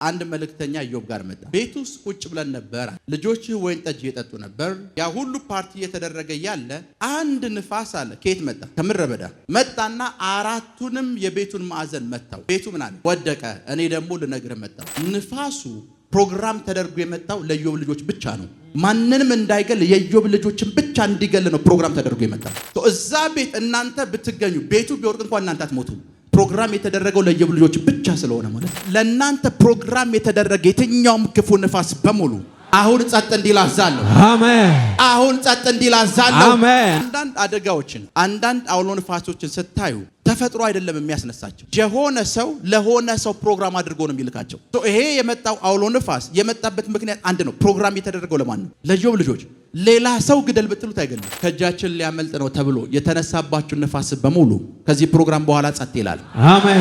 አንድ መልእክተኛ ኢዮብ ጋር መጣ። ቤት ውስጥ ቁጭ ብለን ነበር። ልጆች ወይን ጠጅ እየጠጡ ነበር። ያ ሁሉ ፓርቲ እየተደረገ ያለ አንድ ንፋስ አለ። ከየት መጣ? ከምድረ በዳ መጣና አራቱንም የቤቱን ማዕዘን መታው። ቤቱ ምን አለ? ወደቀ። እኔ ደግሞ ልነግርህ መጣው። ንፋሱ ፕሮግራም ተደርጎ የመጣው ለኢዮብ ልጆች ብቻ ነው። ማንንም እንዳይገል የኢዮብ ልጆችን ብቻ እንዲገል ነው ፕሮግራም ተደርጎ የመጣው። እዛ ቤት እናንተ ብትገኙ ቤቱ ቢወርቅ እንኳን እናንተ አትሞቱ። ፕሮግራም የተደረገው ለኢዮብ ልጆች ብቻ ስለሆነ ማለት ለእናንተ ፕሮግራም የተደረገ የትኛውም ክፉ ንፋስ በሙሉ አሁን ጸጥ እንዲል አዛለሁ። አሜን። አሁን ጸጥ እንዲል አዛለሁ። አሜን። አንዳንድ አደጋዎችን አንዳንድ አውሎ ንፋሶችን ስታዩ ተፈጥሮ አይደለም የሚያስነሳቸው። የሆነ ሰው ለሆነ ሰው ፕሮግራም አድርጎ ነው የሚልካቸው። ይሄ የመጣው አውሎ ንፋስ የመጣበት ምክንያት አንድ ነው። ፕሮግራም የተደረገው ለማን ነው? ለኢዮብ ልጆች። ሌላ ሰው ግደል ብትሉት አይገድልም። ከእጃችን ሊያመልጥ ነው ተብሎ የተነሳባችሁ ንፋስ በሙሉ ከዚህ ፕሮግራም በኋላ ጸጥ ይላል። አሜን።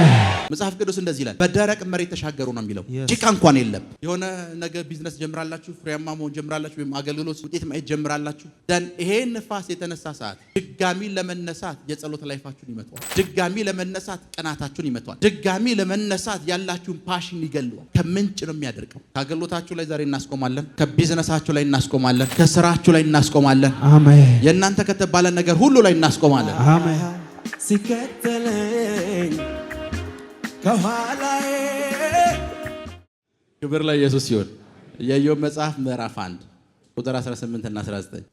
መጽሐፍ ቅዱስ እንደዚህ ይላል፣ በደረቅ መሬት ተሻገሩ ነው የሚለው። ጭቃ እንኳን የለም። የሆነ ነገር ቢዝነስ ጀምራላችሁ፣ ፍሬያማ መሆን ጀምራላችሁ፣ ወይም አገልግሎት ውጤት ማየት ጀምራላችሁ። ደን ይሄ ንፋስ የተነሳ ሰዓት ድጋሚ ለመነሳት የጸሎት ላይፋችሁን ይመጣል። ድጋሚ ለመነሳት ቀናታችሁን ይመጣል። ድጋሚ ለመነሳት ያላችሁን ፓሽን ይገለዋል። ከምንጭ ነው የሚያደርገው። ከአገልግሎታችሁ ላይ ዛሬ እናስቆማለን። ከቢዝነሳችሁ ላይ እናስቆማለን። ከስራችሁ ላይ እናስቆማለን። አሜን። የእናንተ ከተባለ ነገር ሁሉ ላይ እናስቆማለን። አሜን። ሲከተለኝ ከኋላዬ ክብር ለኢየሱስ ይሁን። የኢዮብ መጽሐፍ ምዕራፍ 1 ቁጥር 18 እና 19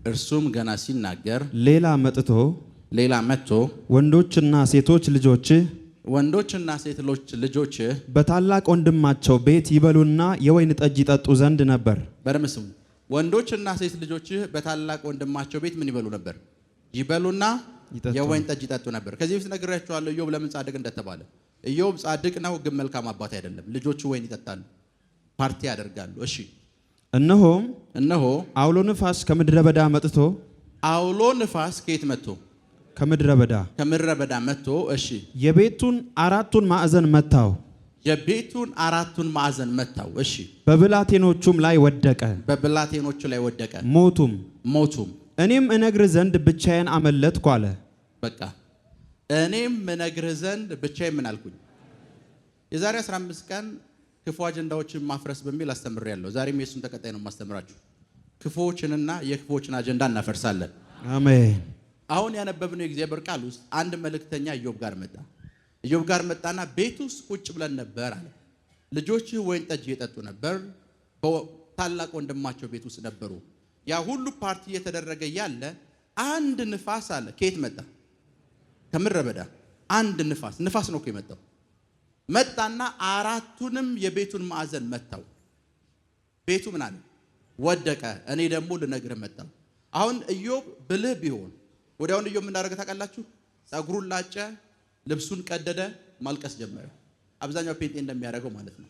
እርሱም ገና ሲናገር ሌላ መጥቶ ወንዶችና ሴት ልጆች በታላቅ ወንድማቸው ቤት ይበሉና የወይን ጠጅ ይጠጡ ዘንድ ነበር። በርምስም ወንዶችና ሴት ልጆች በታላቅ ወንድማቸው ቤት ምን ይበሉ ነበር? ይበሉና የወይን ጠጅ ይጠጡ ነበር። ከዚህ በፊት ነግሬያችኋለሁ ኢዮብ ለምን ጻድቅ እንደተባለ። ኢዮብ ጻድቅ ነው፣ ግን መልካም አባት አይደለም። ልጆቹ ወይን ይጠጣሉ፣ ፓርቲ ያደርጋሉ። እሺ፣ እነሆ አውሎ ንፋስ ከምድረ በዳ መጥቶ አውሎ ንፋስ ከየት መጥቶ? ከምድረ በዳ መጥቶ እሺ፣ የቤቱን አራቱን ማዕዘን መታው። እሺ፣ በብላቴኖቹ ላይ ወደቀ፣ ሞቱም። እኔም እነግርህ ዘንድ ብቻዬን አመለጥኩ አለ። በቃ እኔም እነግርህ ዘንድ ብቻዬን ምን አልኩኝ? የዛሬ 15 ቀን ክፉ አጀንዳዎችን ማፍረስ በሚል አስተምሬያለሁ። ዛሬም የሱን ተከታይ ነው ማስተምራችሁ። ክፉዎችንና የክፉዎችን አጀንዳ እናፈርሳለን። አሜን። አሁን ያነበብነው የእግዚአብሔር ቃል ውስጥ አንድ መልእክተኛ ኢዮብ ጋር መጣና ቤት ውስጥ ቁጭ ብለን ነበር አለ። ልጆች ወይን ጠጅ እየጠጡ ነበር። በታላቅ ወንድማቸው ቤት ውስጥ ነበሩ። ያ ሁሉ ፓርቲ እየተደረገ ያለ አንድ ንፋስ አለ። ከየት መጣ? ከምድረ በዳ አንድ ንፋስ ነው የመጣው። መጣና አራቱንም የቤቱን ማዕዘን መታው። ቤቱ ምን አለ? ወደቀ። እኔ ደግሞ ልነግርህ መጣው። አሁን ኢዮብ ብልህ ቢሆን ወዲያውኑ ኢዮብ ምን እንዳደረገ ታውቃላችሁ? ጸጉሩን ላጨ፣ ልብሱን ቀደደ፣ ማልቀስ ጀመረ። አብዛኛው ጴንጤ እንደሚያደርገው ማለት ነው።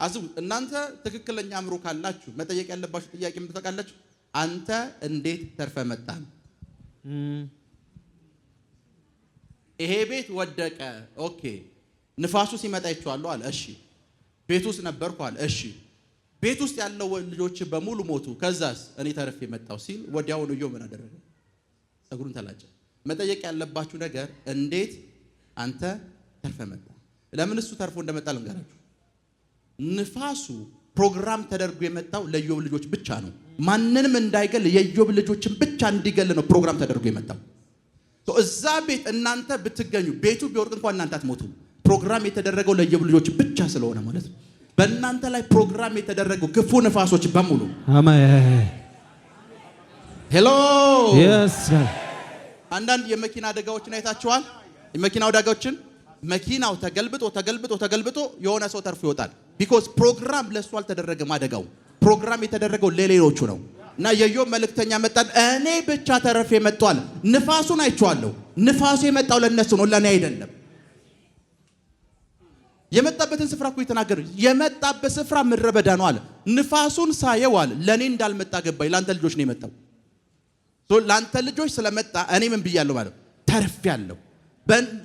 አስቡ። እናንተ ትክክለኛ አእምሮ ካላችሁ መጠየቅ ያለባችሁ ጥያቄ ምን ታውቃላችሁ? አንተ እንዴት ተርፈ መጣ? ይሄ ቤት ወደቀ። ኦኬ፣ ንፋሱ ሲመጣ ይቻላል አለ። እሺ፣ ቤት ውስጥ ነበርኩ አለ። እሺ፣ ቤት ውስጥ ያለው ልጆች በሙሉ ሞቱ። ከዛስ እኔ ተርፌ መጣው ሲል ወዲያውኑ ኢዮብ ምን አደረገ? ጸጉሩን ተላጨ። መጠየቅ ያለባችሁ ነገር እንዴት አንተ ተርፈ መጣ? ለምን እሱ ተርፎ እንደመጣ ልንገራችሁ። ንፋሱ ፕሮግራም ተደርጎ የመጣው ለኢዮብ ልጆች ብቻ ነው። ማንንም እንዳይገል የኢዮብ ልጆችን ብቻ እንዲገል ነው ፕሮግራም ተደርጎ የመጣው። እዛ ቤት እናንተ ብትገኙ ቤቱ ቢወርቅ እንኳን እናንተ አትሞቱም። ፕሮግራም የተደረገው ለኢዮብ ልጆች ብቻ ስለሆነ ማለት ነው። በእናንተ ላይ ፕሮግራም የተደረገው ክፉ ንፋሶች በሙሉ አሜን። ሄሎ yes አንዳንድ የመኪና አደጋዎችን አይታችኋል? የመኪና አደጋዎችን መኪናው ተገልብጦ የሆነ ሰው ተርፎ ይወጣል። ቢኮዝ ፕሮግራም ለሱ አልተደረገም። አደጋው ፕሮግራም የተደረገው ለሌሎቹ ነው። እና የኢዮብ መልእክተኛ መጣን። እኔ ብቻ ተርፌ መጥቷል። ንፋሱን አይቼዋለሁ። ንፋሱ የመጣው ለነሱ ነው፣ ለኔ አይደለም። የመጣበትን ስፍራ እኮ የተናገረ የመጣበት ስፍራ ምድረ በዳ ነው አለ። ንፋሱን ሳየው አለ ለኔ እንዳልመጣ ገባኝ። ላንተ ልጆች ነው የመጣው። ላንተ ልጆች ስለመጣ እኔ ምን ብያለሁ ማለት ተርፌያለሁ።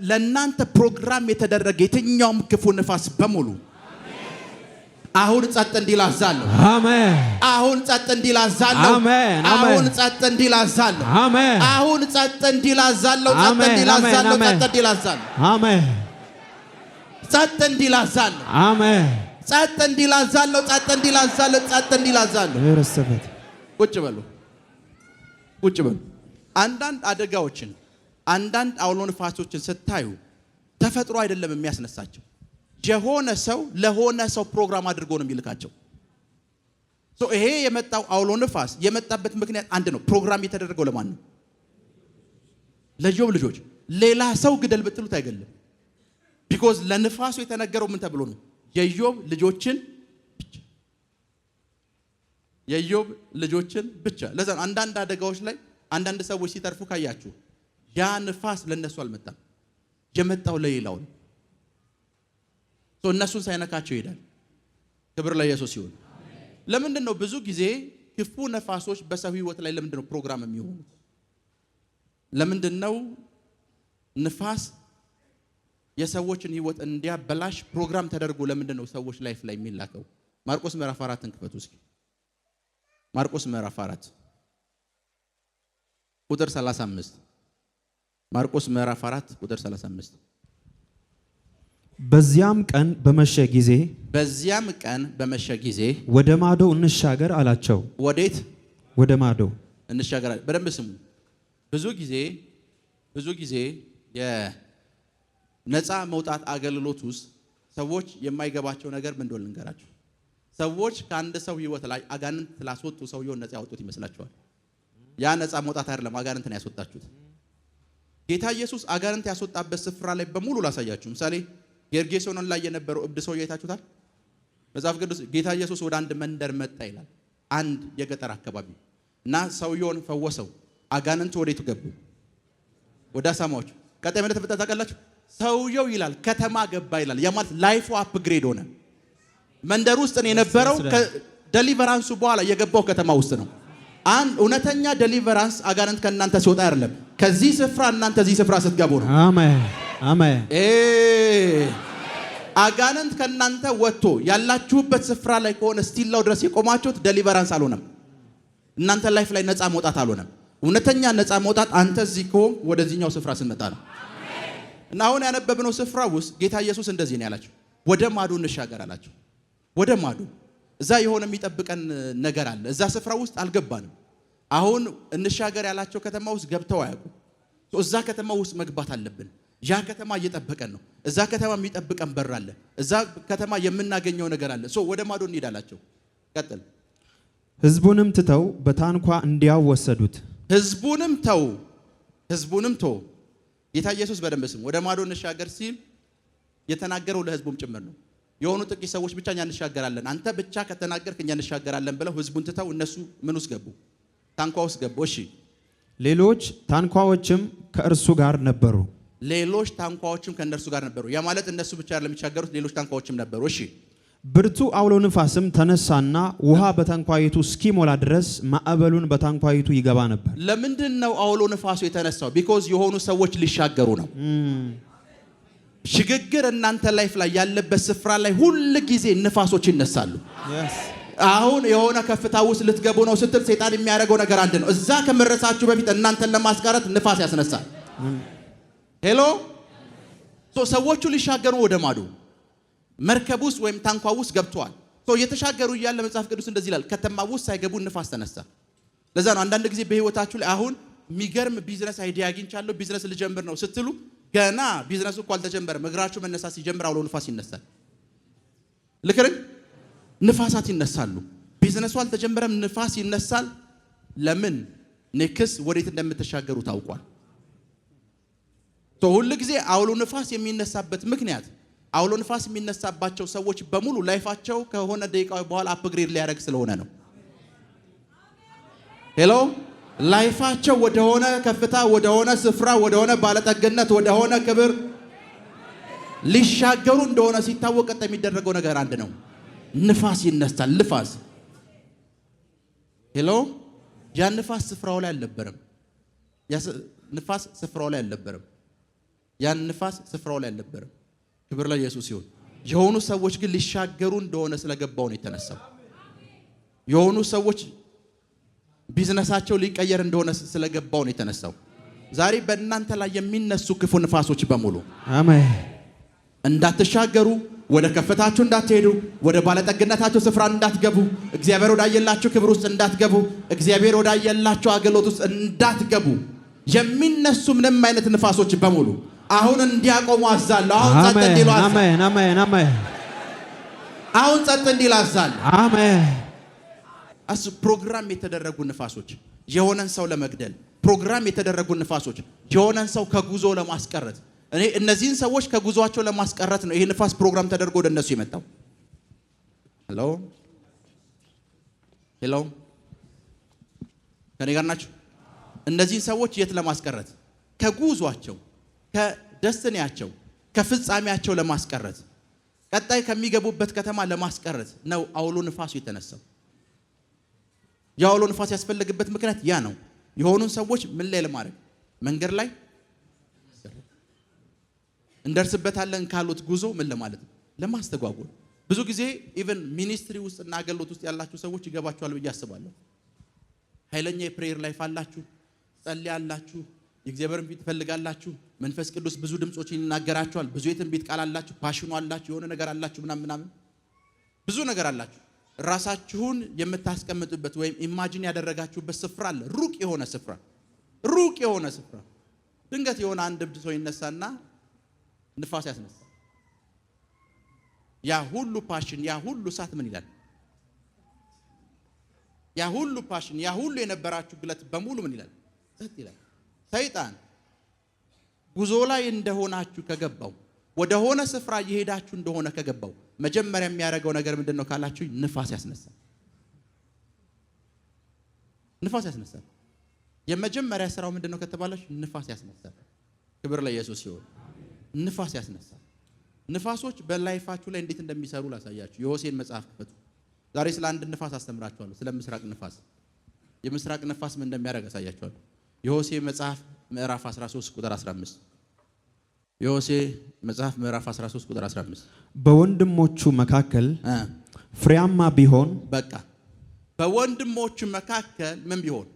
ለናንተ ፕሮግራም የተደረገ የትኛውም ክፉ ንፋስ በሙሉ አሁን ጸጥ እንዲል አዛለሁ። አሜን። አሁን ጸጥ እንዲል አዛለሁ። አሜን። አሁን ጸጥ እንዲል አዛለሁ። አሜን። አሁን ጸጥ እንዲል አዛለሁ። ጸጥ እንዲል አዛለሁ። ጸጥ እንዲል አዛለሁ። አሜን። ጸጥ እንዲል አዛለሁ። አሜን። ጸጥ እንዲል አዛለሁ። ጸጥ እንዲል አዛለሁ። ጸጥ እንዲል አዛለሁ። ይረሰበት ቁጭ በሉ፣ ቁጭ በሉ። አንዳንድ አደጋዎችን አንዳንድ አውሎ ንፋሶችን ስታዩ ተፈጥሮ አይደለም የሚያስነሳቸው። የሆነ ሰው ለሆነ ሰው ፕሮግራም አድርጎ ነው የሚልካቸው። ይሄ የመጣው አውሎ ንፋስ የመጣበት ምክንያት አንድ ነው። ፕሮግራም የተደረገው ለማን ነው? ለኢዮብ ልጆች። ሌላ ሰው ግደል ብትሉት አይገለም። ቢኮዝ ለንፋሱ የተነገረው ምን ተብሎ ነው? የኢዮብ ልጆችን ብቻ፣ የኢዮብ ልጆችን ብቻ። ለዛ አንዳንድ አደጋዎች ላይ አንዳንድ ሰዎች ሲተርፉ ካያችሁ ያ ንፋስ ለነሱ አልመጣም፣ የመጣው ለሌላው ነው። እነሱን ሳይነካቸው ይሄዳል። ክብር ለኢየሱስ ይሁን። ለምንድን ነው ብዙ ጊዜ ክፉ ነፋሶች በሰው ህይወት ላይ ለምንድን ነው ፕሮግራም የሚሆኑት? ለምንድን ነው ንፋስ የሰዎችን ህይወት እንዲያበላሽ ፕሮግራም ተደርጎ ለምንድን ነው ሰዎች ላይፍ ላይ የሚላከው? ማርቆስ ምዕራፍ 4ን ክፈቱ እስኪ። ማርቆስ ምዕራፍ 4 ቁጥር 35። ማርቆስ ምዕራፍ 4 ቁጥር 35። በዚያም ቀን በመሸ ጊዜ ወደ ማዶ እንሻገር አላቸው። ወዴት? ወደ ማዶ እንሻገር። በደንብ ስሙ። ብዙ ጊዜ የነፃ መውጣት አገልግሎት ውስጥ ሰዎች የማይገባቸው ነገር ምን እንደሆነ ልንገራችሁ። ሰዎች ከአንድ ሰው ህይወት ላይ አጋንንት ስላስወጡ ሰውየውን ነፃ ያወጡት ይመስላችኋል። ያ ነፃ መውጣት አይደለም፣ አጋንንት ነው ያስወጣችሁት። ጌታ ኢየሱስ አጋንንት ያስወጣበት ስፍራ ላይ በሙሉ ላሳያችሁ። ምሳሌ ጌርጌሶኖን ላይ የነበረው እብድ ሰው አይታችሁታል። መጽሐፍ ቅዱስ ጌታ ኢየሱስ ወደ አንድ መንደር መጣ ይላል፣ አንድ የገጠር አካባቢ እና ሰውየውን ፈወሰው። አጋንንት ወዴቱ ገቡ? ወደ አሳማዎች። ቀጣይ ማለት ተፈታ ታውቃላችሁ። ሰውየው ይላል ከተማ ገባ ይላል። ያ ማለት ላይፉ አፕግሬድ ሆነ። መንደር ውስጥ ነው የነበረው። ከዴሊቨራንሱ በኋላ የገባው ከተማ ውስጥ ነው። አንድ እውነተኛ ዴሊቨራንስ አጋንንት ከእናንተ ሲወጣ አይደለም፣ ከዚህ ስፍራ እናንተ እዚህ ስፍራ ስትገቡ ነው። አሜን አሜን። አጋንንት ከእናንተ ወጥቶ ያላችሁበት ስፍራ ላይ ከሆነ ስቲላው ድረስ የቆማችሁት ዴሊቨራንስ አልሆነም። እናንተ ላይፍ ላይ ነፃ መውጣት አልሆነም። እውነተኛ ነፃ መውጣት አንተ እዚህ ከሆንክ ወደዚህኛው ስፍራ ስንመጣ ነው። እና አሁን ያነበብነው ስፍራ ውስጥ ጌታ ኢየሱስ እንደዚህ ነው ያላቸው፣ ወደ ማዶ እንሻገር አላቸው። ወደ ማዶ እዛ የሆነ የሚጠብቀን ነገር አለ። እዛ ስፍራ ውስጥ አልገባንም። አሁን እንሻገር ያላቸው ከተማ ውስጥ ገብተው አያውቁ። እዛ ከተማ ውስጥ መግባት አለብን። ያ ከተማ እየጠበቀን ነው። እዛ ከተማ የሚጠብቀን በር አለ። እዛ ከተማ የምናገኘው ነገር አለ። ወደ ማዶ እንሄዳላቸው። ቀጥል። ሕዝቡንም ትተው በታንኳ እንዲያው ወሰዱት። ሕዝቡንም ተው። ጌታ ኢየሱስ በደንብ ስሙ። ወደ ማዶ እንሻገር ሲል የተናገረው ለሕዝቡም ጭምር ነው። የሆኑ ጥቂት ሰዎች ብቻ እኛ እንሻገራለን፣ አንተ ብቻ ከተናገርክ እኛ እንሻገራለን ብለው ሕዝቡን ትተው እነሱ ምን ውስጥ ገቡ? ታንኳ ውስጥ ገቡ። እሺ። ሌሎች ታንኳዎችም ከእርሱ ጋር ነበሩ። ሌሎች ታንኳዎችም ከእነርሱ ጋር ነበሩ። ያ ማለት እነሱ ብቻ አይደለም የሚሻገሩት፣ ሌሎች ታንኳዎችም ነበሩ። እሺ። ብርቱ አውሎ ንፋስም ተነሳና ውሃ በታንኳይቱ እስኪሞላ ድረስ ማዕበሉን በታንኳይቱ ይገባ ነበር። ለምንድን ነው አውሎ ንፋሱ የተነሳው? ቢኮዝ የሆኑ ሰዎች ሊሻገሩ ነው። ሽግግር እናንተ ላይፍ ላይ ያለበት ስፍራ ላይ ሁሉ ጊዜ ንፋሶች ይነሳሉ። አሁን የሆነ ከፍታ ውስጥ ልትገቡ ነው ስትል ሰይጣን የሚያደርገው ነገር አንድ ነው። እዛ ከመረሳችሁ በፊት እናንተን ለማስቀረት ንፋስ ያስነሳል። ሄሎ ሰዎቹ ሊሻገሩ ወደ ማዶ መርከብ ውስጥ ወይም ታንኳ ውስጥ ገብተዋል። እየተሻገሩ እያለ መጽሐፍ ቅዱስ እንደዚህ ይላል፣ ከተማ ውስጥ ሳይገቡ ንፋስ ተነሳ። ለዛ ነው አንዳንድ ጊዜ በህይወታችሁ ላይ አሁን የሚገርም ቢዝነስ አይዲያ አግኝቻለሁ ቢዝነስ ልጀምር ነው ስትሉ ገና ቢዝነሱ እኮ አልተጀመረም፣ እግራችሁ መነሳት ሲጀምር አውሎ ንፋስ ይነሳል። ልክርግ ንፋሳት ይነሳሉ። ቢዝነሱ አልተጀመረም፣ ንፋስ ይነሳል። ለምን? ኔክስ ወዴት እንደምትሻገሩ ታውቋል። ሁሉ ጊዜ አውሎ ንፋስ የሚነሳበት ምክንያት አውሎ ንፋስ የሚነሳባቸው ሰዎች በሙሉ ላይፋቸው ከሆነ ደቂቃ በኋላ አፕግሬድ ሊያደርግ ስለሆነ ነው። ሄሎ ላይፋቸው ወደሆነ ከፍታ፣ ወደሆነ ስፍራ፣ ወደሆነ ባለጠግነት፣ ወደሆነ ክብር ሊሻገሩ እንደሆነ ሲታወቅ የሚደረገው ነገር አንድ ነው። ንፋስ ይነሳል። ንፋስ ሄሎ ያ ንፋስ ስፍራው ላይ አልነበረም። ንፋስ ስፍራው ላይ አልነበረም። ያን ንፋስ ስፍራው ላይ አልነበረም። ክብር ለኢየሱስ ይሁን። የሆኑ ሰዎች ግን ሊሻገሩ እንደሆነ ስለገባው ነው የተነሳው። የሆኑ ሰዎች ቢዝነሳቸው ሊቀየር እንደሆነ ስለገባው ነው የተነሳው። ዛሬ በእናንተ ላይ የሚነሱ ክፉ ንፋሶች በሙሉ አሜን እንዳትሻገሩ፣ ወደ ከፍታችሁ እንዳትሄዱ፣ ወደ ባለጠግነታችሁ ስፍራ እንዳትገቡ፣ እግዚአብሔር ወዳየላችሁ ክብር ውስጥ እንዳትገቡ፣ እግዚአብሔር ወዳየላችሁ አገልግሎት ውስጥ እንዳትገቡ የሚነሱ ምንም አይነት ንፋሶች በሙሉ አሁን እንዲያቆሙ አዛለሁ። አሁን ጸጥ እንዲሉ አዛለሁ። አሜን አሜን አሜን። አሁን ጸጥ እንዲሉ አዛለሁ። አሜን። ፕሮግራም የተደረጉ ንፋሶች የሆነን ሰው ለመግደል፣ ፕሮግራም የተደረጉ ንፋሶች የሆነን ሰው ከጉዞ ለማስቀረት፣ እነዚህን ሰዎች ከጉዞአቸው ለማስቀረት ነው ይሄ ንፋስ ፕሮግራም ተደርጎ ወደ እነሱ የመጣው። ሄሎ ሄሎ፣ ከኔ ጋር ናችሁ? እነዚህን ሰዎች የት ለማስቀረት? ከጉዟቸው፣ ከደስቲኒያቸው፣ ከፍጻሜያቸው ለማስቀረት፣ ቀጣይ ከሚገቡበት ከተማ ለማስቀረት ነው አውሎ ንፋሱ የተነሳው። የአውሎ ንፋስ ያስፈልግበት ምክንያት ያ ነው። የሆኑን ሰዎች ምን ላይ ለማድረግ? መንገድ ላይ እንደርስበታለን ካሉት ጉዞ ምን ለማለት ነው? ለማስተጓጎል። ብዙ ጊዜ ኢቭን ሚኒስትሪ ውስጥ እና አገልግሎት ውስጥ ያላችሁ ሰዎች ይገባችኋል ብዬ አስባለሁ። ኃይለኛ የፕሬየር ላይፍ አላችሁ፣ ጸልያላችሁ፣ የእግዚአብሔርን ፊት ትፈልጋላችሁ፣ መንፈስ ቅዱስ ብዙ ድምጾችን ይናገራችኋል፣ ብዙ የትንቢት ቃል አላችሁ፣ ፓሽኑ አላችሁ፣ የሆነ ነገር አላችሁ፣ ምናምን ብዙ ነገር አላችሁ። ራሳችሁን የምታስቀምጡበት ወይም ኢማጂን ያደረጋችሁበት ስፍራ አለ። ሩቅ የሆነ ስፍራ ድንገት የሆነ አንድ እብድ ሰው ይነሳና ንፋስ ያስነሳል። ያ ሁሉ ፓሽን፣ ያ ሁሉ እሳት ምን ይላል? ያ ሁሉ ፓሽን፣ ያ ሁሉ የነበራችሁ ግለት በሙሉ ምን ይላል? ጸጥ ይላል። ሰይጣን ጉዞ ላይ እንደሆናችሁ ከገባው፣ ወደ ሆነ ስፍራ እየሄዳችሁ እንደሆነ ከገባው መጀመሪያ የሚያደርገው ነገር ምንድነው ካላችሁ፣ ንፋስ ያስነሳል። ንፋስ ያስነሳል። የመጀመሪያ ስራው ምንድነው ከተባላችሁ፣ ንፋስ ያስነሳል። ክብር ለኢየሱስ ይሁን። ንፋስ ያስነሳል። ንፋሶች በላይፋችሁ ላይ እንዴት እንደሚሰሩ ላሳያችሁ። የሆሴን መጽሐፍ ክፈቱ። ዛሬ ስለ አንድ ንፋስ አስተምራችኋለሁ፣ ስለ ምስራቅ ንፋስ። የምስራቅ ንፋስ ምን እንደሚያደርግ አሳያችኋለሁ። የሆሴ መጽሐፍ ምዕራፍ 13 ቁጥር 15። የሆሴ መጽሐፍ ምዕራፍ 13 ቁጥር 15 በወንድሞቹ መካከል ፍሬያማ ቢሆን፣ በቃ በወንድሞቹ መካከል ምን ቢሆን?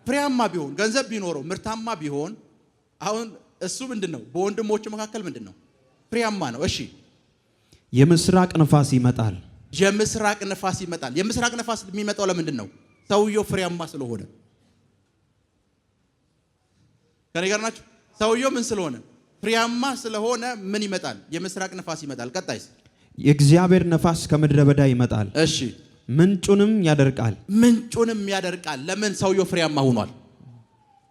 ፍሬያማ ቢሆን፣ ገንዘብ ቢኖረው፣ ምርታማ ቢሆን። አሁን እሱ ምንድነው? በወንድሞቹ መካከል ምንድነው? ፍሬያማ ነው። እሺ፣ የምስራቅ ንፋስ ይመጣል። የምስራቅ ንፋስ ይመጣል። የምስራቅ ንፋስ የሚመጣው ለምንድን ነው? ሰውየው ፍሬያማ ስለሆነ። ከኔ ጋር ናችሁ? ሰውየው ምን ስለሆነ? ፍሬያማ ስለሆነ ምን ይመጣል? የምስራቅ ንፋስ ይመጣል። ቀጣይስ? የእግዚአብሔር ነፋስ ከምድረ በዳ ይመጣል። እሺ፣ ምንጩንም ያደርቃል። ምንጩንም ያደርቃል። ለምን? ሰውየው ፍሬያማ ሆኗል።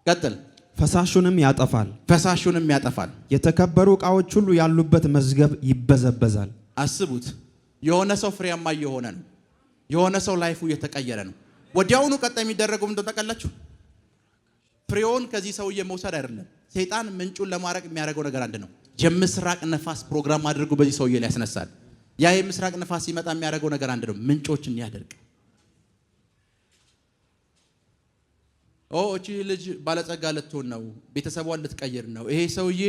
ቀጥል። ፈሳሹንም ያጠፋል። ፈሳሹንም ያጠፋል። የተከበሩ ዕቃዎች ሁሉ ያሉበት መዝገብ ይበዘበዛል። አስቡት፣ የሆነ ሰው ፍሬያማ እየሆነ ነው። የሆነ ሰው ላይፉ እየተቀየረ ነው። ወዲያውኑ ቀጣይ የሚደረገው ምንድነው ታውቃላችሁ? ፍሬውን ከዚህ ሰውዬ መውሰድ አይደለም። ሰይጣን ምንጩን ለማረቅ የሚያደርገው ነገር አንድ ነው። የምስራቅ ነፋስ ፕሮግራም አድርጎ በዚህ ሰውዬ ላይ ያስነሳል። ያ የምስራቅ ነፋስ ሲመጣ የሚያደርገው ነገር አንድ ነው። ምንጮችን ያደርቅ። እቺ ልጅ ባለጸጋ ልትሆን ነው፣ ቤተሰቧን ልትቀይር ነው፣ ይሄ ሰውዬ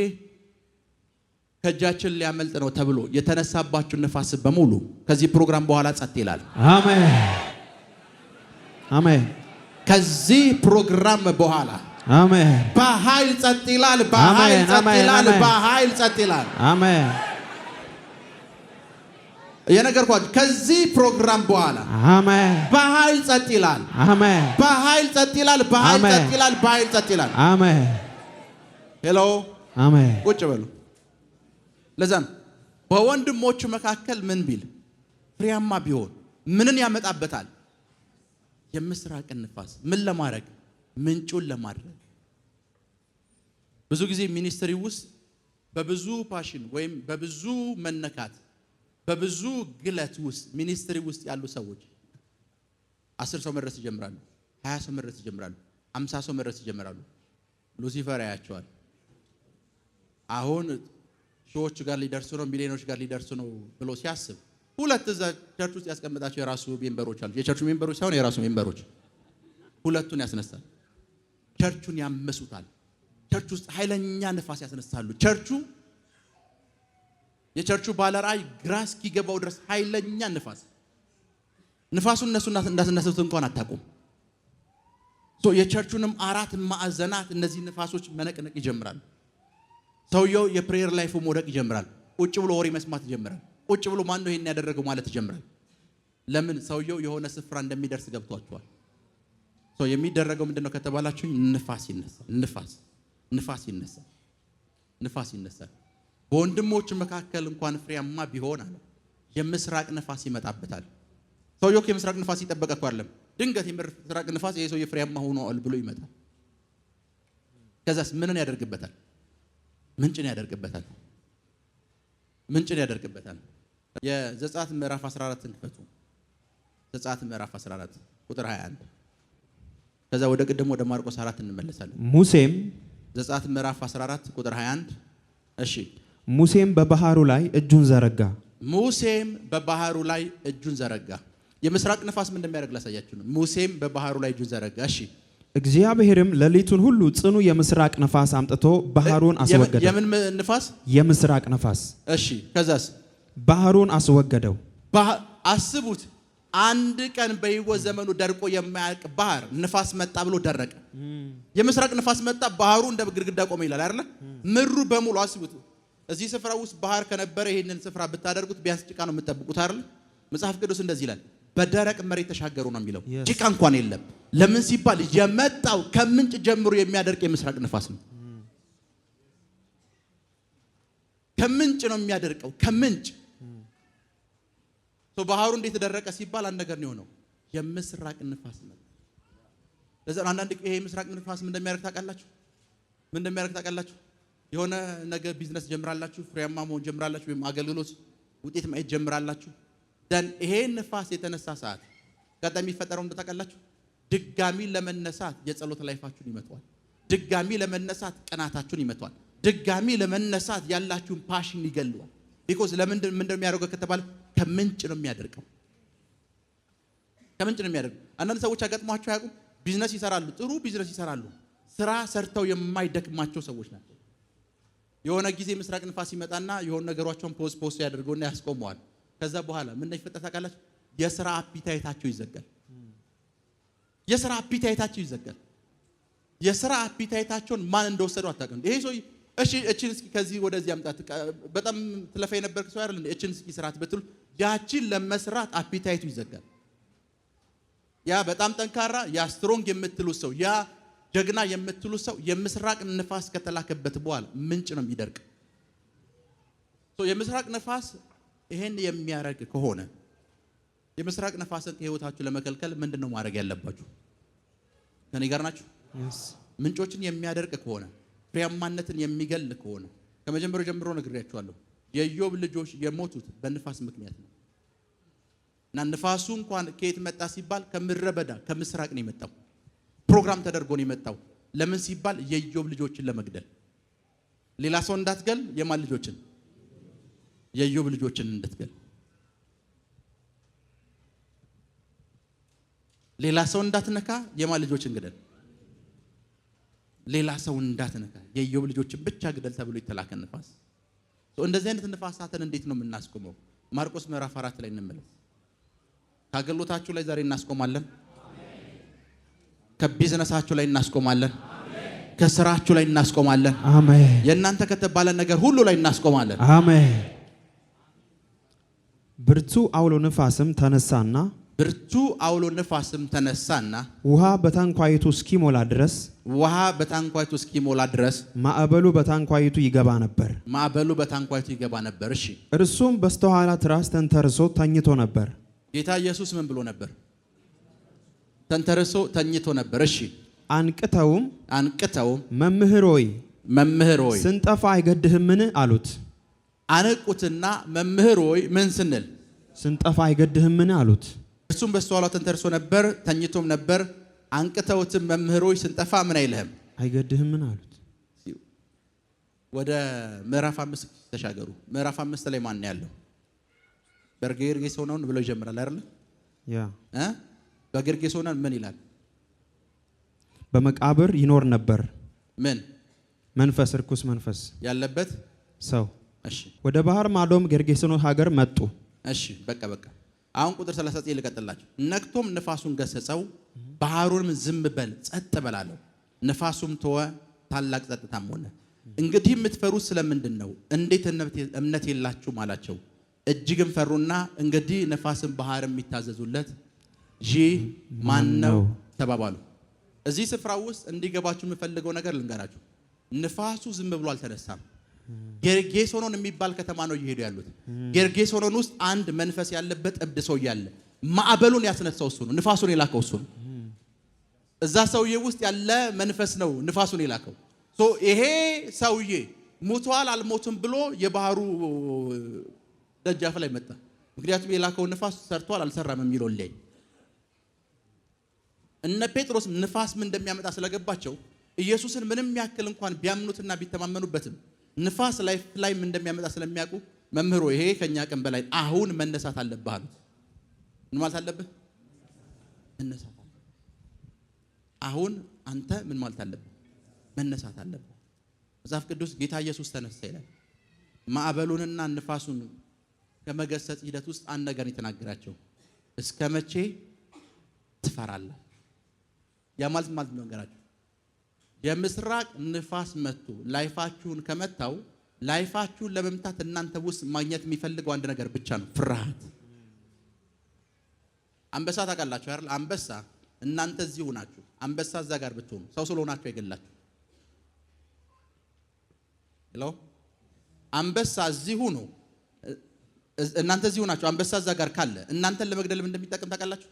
ከእጃችን ሊያመልጥ ነው ተብሎ የተነሳባችሁ ነፋስ በሙሉ ከዚህ ፕሮግራም በኋላ ጸጥ ይላል። አሜን አሜን። ከዚህ ፕሮግራም በኋላ አሜን በኃይል ጸጥ ይላል። በኃይል ጸጥ ይላል። በኃይል ጸጥ ይላል። አሜን። የነገርኳችሁ ከዚህ ፕሮግራም በኋላ አሜን በኃይል ጸጥ ይላል። አሜን። በኃይል ጸጥ ይላል። በኃይል ጸጥ ይላል። በኃይል ጸጥ ይላል። አሜን። ሄሎ አሜን። ቁጭ በሉ። ለዛም በወንድሞቹ መካከል ምን ቢል? ፍሬያማ ቢሆን ምንን ያመጣበታል? የምስራቅን ንፋስ። ምን ለማድረግ? ምንጩን ለማድረግ። ብዙ ጊዜ ሚኒስትሪ ውስጥ በብዙ ፓሽን ወይም በብዙ መነካት በብዙ ግለት ውስጥ ሚኒስትሪ ውስጥ ያሉ ሰዎች 10 ሰው መድረስ ይጀምራሉ፣ 20 ሰው መድረስ ይጀምራሉ፣ 50 ሰው መድረስ ይጀምራሉ። ሉሲፈር ያያቸዋል። አሁን ሺዎች ጋር ሊደርሱ ነው፣ ሚሊዮኖች ጋር ሊደርሱ ነው ብሎ ሲያስብ ሁለት እዛ ቸርች ውስጥ ያስቀመጣቸው የራሱ ሜምበሮች አሉ። የቸርቹ ሜምበሮች ሳይሆን የራሱ ሜምበሮች ሁለቱን ያስነሳል። ቸርቹን ያመሱታል። ቸርች ውስጥ ኃይለኛ ንፋስ ያስነሳሉ። የቸርቹ ባለራዕይ ግራ እስኪገባው ድረስ ኃይለኛ ንፋሱን እነሱ እንዳስነሱት እንኳን አታውቁም። የቸርቹንም አራት ማዕዘናት እነዚህ ንፋሶች መነቅነቅ ይጀምራሉ። ሰውየው የፕሬየር ላይፉ መውደቅ ይጀምራል። ቁጭ ብሎ ወሬ መስማት ይጀምራል። ቁጭ ብሎ ማን ነው ይሄን ያደረገው ማለት ይጀምራል። ለምን? ሰውየው የሆነ ስፍራ እንደሚደርስ ገብቷቸዋል። ሰው የሚደረገው ምንድነው ከተባላችሁ ንፋስ ይነሳል። ንፋስ ይነሳል። በወንድሞች መካከል እንኳን ፍሬያማ ቢሆን አለ የምስራቅ ንፋስ ይመጣበታል። ሰውየው የምስራቅ ንፋስ ይጠበቀ እኮ አይደለም። ድንገት የምስራቅ ንፋስ ይሄ ሰው ፍሬያማ ሆኗል ብሎ ይመጣል። ከዛስ ምንን ያደርግበታል? ምንጭን ያደርግበታል። የዘጸአት ምዕራፍ 14ን ክፈቱ። ዘጸአት ምዕራፍ 14 ቁጥር 21። ከዛ ወደ ቅድም ወደ ማርቆስ 4 እንመለሳለን። ሙሴም ዘጸአት ምዕራፍ 14 ቁጥር 21። እሺ ሙሴም በባህሩ ላይ እጁን ዘረጋ። የምስራቅ ንፋስ ምን እንደሚያደርግ ላሳያችሁ ነው። ሙሴም በባህሩ ላይ እጁን ዘረጋ። እሺ እግዚአብሔርም ሌሊቱን ሁሉ ጽኑ የምስራቅ ንፋስ አምጥቶ ባህሩን አስወገደው። የምን ንፋስ? የምስራቅ ንፋስ። እሺ ከዛስ? ባህሩን አስወገደው። አስቡት፣ አንድ ቀን በሕይወት ዘመኑ ደርቆ የማያልቅ ባህር ንፋስ መጣ ብሎ ደረቀ። የምስራቅ ንፋስ መጣ፣ ባህሩ እንደ ግድግዳ ቆመ ይላል አይደል? ምድሩ በሙሉ አስቡት። እዚህ ስፍራ ውስጥ ባህር ከነበረ ይሄንን ስፍራ ብታደርጉት ቢያንስ ጭቃ ነው የምትጠብቁት አይደል? መጽሐፍ ቅዱስ እንደዚህ ይላል፣ በደረቅ መሬት ተሻገሩ ነው የሚለው። ጭቃ እንኳን የለም። ለምን ሲባል የመጣው ከምንጭ ጀምሮ የሚያደርቅ የምስራቅ ንፋስ ነው። ከምንጭ ነው የሚያደርቀው፣ ከምንጭ። ባህሩ እንዴት ተደረቀ ሲባል አንድ ነገር ነው የሆነው፣ የምስራቅ ንፋስ ነው። ለዛ አንዳንድ ይሄ የምስራቅ ንፋስ ምን እንደሚያደርግ ታውቃላችሁ? የሆነ ነገር ቢዝነስ ጀምራላችሁ፣ ፍሬያማ መሆን ጀምራላችሁ፣ ወይም አገልግሎት ውጤት ማየት ጀምራላችሁ። ደን ይሄ ንፋስ የተነሳ ሰዓት ቀጣይ የሚፈጠረው እንደ ታውቃላችሁ፣ ድጋሚ ለመነሳት የጸሎት ላይፋችሁን ይመቷል። ድጋሚ ለመነሳት ቀናታችሁን ይመቷል። ድጋሚ ለመነሳት ያላችሁን ፓሽን ይገለዋል። ቢኮዝ ምን እንደሚያደርገው ከተባለ ከምንጭ ነው የሚያደርገው። አንዳንድ ሰዎች ያጋጥሟቸው ያውቁ ቢዝነስ ይሰራሉ፣ ጥሩ ቢዝነስ ይሰራሉ፣ ስራ ሰርተው የማይደክማቸው ሰዎች ናቸው። የሆነ ጊዜ ምስራቅ ንፋስ ይመጣና የሆነ ነገሯቸውን ፖስት ያደርገውና ያስቆመዋል። ከዛ በኋላ ምን እንደሚፈጠር ታውቃላችሁ? የሥራ አፒታይታቸው ይዘጋል። የሥራ አፒታይታቸውን ማን እንደወሰደው አታውቅም። ይሄ ሰው እሺ እቺን እስኪ ከዚህ ወደዚህ አምጣት፣ በጣም ትለፋ የነበርክ ሰው አይደል? እቺን እስኪ ስራት ብትሉ ያቺን ለመስራት አፒታይቱ ይዘጋል። ያ በጣም ጠንካራ ያ ስትሮንግ የምትሉት ሰው ያ ጀግና የምትሉት ሰው የምስራቅ ንፋስ ከተላከበት በኋላ ምንጭ ነው የሚደርቅ። የምስራቅ ንፋስ ይሄን የሚያረግ ከሆነ የምስራቅ ንፋስን ከህይወታችሁ ለመከልከል ምንድነው ማድረግ ያለባችሁ? ከኔ ጋር ናችሁ? ምንጮችን የሚያደርቅ ከሆነ ፍሬያማነትን የሚገል ከሆነ ከመጀመሪያው ጀምሮ ነግሬያችኋለሁ። የኢዮብ ልጆች የሞቱት በንፋስ ምክንያት ነው። እና ንፋሱ እንኳን ከየት መጣ ሲባል ከምድረ በዳ ከምስራቅ ነው የመጣው። ፕሮግራም ተደርጎ ነው የመጣው። ለምን ሲባል የኢዮብ ልጆችን ለመግደል። ሌላ ሰው እንዳትገል፣ የማን ልጆችን? የኢዮብ ልጆችን እንድትገል። ሌላ ሰው እንዳትነካ፣ የማን ልጆችን ግደል? ሌላ ሰው እንዳትነካ፣ የኢዮብ ልጆችን ብቻ ግደል ተብሎ የተላከ ንፋስ። እንደዚህ አይነት ንፋሳትን እንዴት ነው የምናስቆመው? ማርቆስ ምዕራፍ 4 ላይ እንመለስ። ከአገልግሎታችሁ ላይ ዛሬ እናስቆማለን። ከቢዝነሳችሁ ላይ እናስቆማለን። ከስራችሁ ላይ እናስቆማለን። አሜን። የእናንተ ከተባለ ነገር ሁሉ ላይ እናስቆማለን። አሜን። ብርቱ አውሎ ነፋስም ተነሳና ውሃ በታንኳይቱ እስኪሞላ ድረስ ማዕበሉ በታንኳይቱ ይገባ ነበር። እሺ፣ እርሱም በስተኋላ ትራስ ተንተርሶ ተኝቶ ነበር። ጌታ ኢየሱስ ምን ብሎ ነበር? ተንተርሶ ተኝቶ ነበር። እሺ፣ አንቅተውም መምህር ሆይ ስንጠፋ አይገድህምን አሉት። አነቁትና መምህር ሆይ ምን ስንል ስንጠፋ አይገድህምን አሉት። እርሱም በስተኋላው ተንተርሶ ነበር፣ ተኝቶም ነበር። አንቅተውትም መምህር ሆይ ስንጠፋ ምን አይልህም አይገድህምን አሉት። ወደ ምዕራፍ 5 ተሻገሩ። ምዕራፍ 5 ላይ ማን ያለው? በጌርጌሶን ብሎ ይጀምራል አይደል? ያ በጌርጌሶን ምን ይላል? በመቃብር ይኖር ነበር ምን መንፈስ፣ ርኩስ መንፈስ ያለበት ሰው። እሺ፣ ወደ ባህር ማዶም ጌርጌሶን ሀገር መጡ። እሺ፣ በቃ አሁን ቁጥር 39 ልቀጥላችሁ። ነክቶም ንፋሱን ገሰጸው፣ ባህሩንም ዝም በል ጸጥ በል አለው። ንፋሱም ተወ፣ ታላቅ ጸጥታም ሆነ። እንግዲህ የምትፈሩት ስለምንድን ነው? እንዴት እምነት የላችሁም አላቸው። እጅግም ፈሩና እንግዲህ ነፋስን ባህርም የሚታዘዙለት ይህ ማን ነው ተባባሉ። እዚህ ስፍራ ውስጥ እንዲገባችሁ የምፈልገው ነገር ልንገራችሁ። ንፋሱ ዝም ብሎ አልተነሳም። ጌርጌሶኖን የሚባል ከተማ ነው እየሄዱ ያሉት። ጌርጌሶኖን ውስጥ አንድ መንፈስ ያለበት እብድ ሰው ያለ ማዕበሉን ያስነሳው እሱ ነው። ንፋሱን የላከው እሱ ነው። እዛ ሰውዬ ውስጥ ያለ መንፈስ ነው ንፋሱን የላከው። ይሄ ሰውዬ ሙቷል አልሞትም ብሎ የባህሩ ደጃፍ ላይ መጣ። ምክንያቱም የላከው ንፋስ ሰርቷል አልሰራም የሚለው ላይ እነ ጴጥሮስ ንፋስ ምን እንደሚያመጣ ስለገባቸው ኢየሱስን ምንም ያክል እንኳን ቢያምኑትና ቢተማመኑበትም ንፋስ ላይ ምን እንደሚያመጣ ስለሚያውቁ መምህሮ ይሄ ከኛ ቀን በላይ አሁን መነሳት አለብህ አሉት። ምን ማለት አለብህ? መነሳት አለብህ። አሁን አንተ ምን ማለት አለብህ? መነሳት አለብህ። መጽሐፍ ቅዱስ ጌታ ኢየሱስ ተነሳ ይላል። ማዕበሉንና ንፋሱን ከመገሰጽ ሂደት ውስጥ አንድ ነገር የተናገራቸው እስከ መቼ ትፈራለህ? ያ ማለት ነው ነገራቸው። የምስራቅ ንፋስ መጥቶ ላይፋችሁን ከመታው ላይፋችሁን ለመምታት እናንተ ውስጥ ማግኘት የሚፈልገው አንድ ነገር ብቻ ነው፣ ፍርሃት። አንበሳ ታውቃላችሁ አይደል? አንበሳ እናንተ እዚህ ሆናችሁ አንበሳ እዛ ጋር ብትሆኑ ሰው ስለሆናችሁ አይገላችሁ። ሄሎ አንበሳ እዚህ ሆኖ እናንተ እዚህ ሆናችሁ አንበሳ እዛ ጋር ካለ እናንተን ለመግደል እንደሚጠቅም ታውቃላችሁ?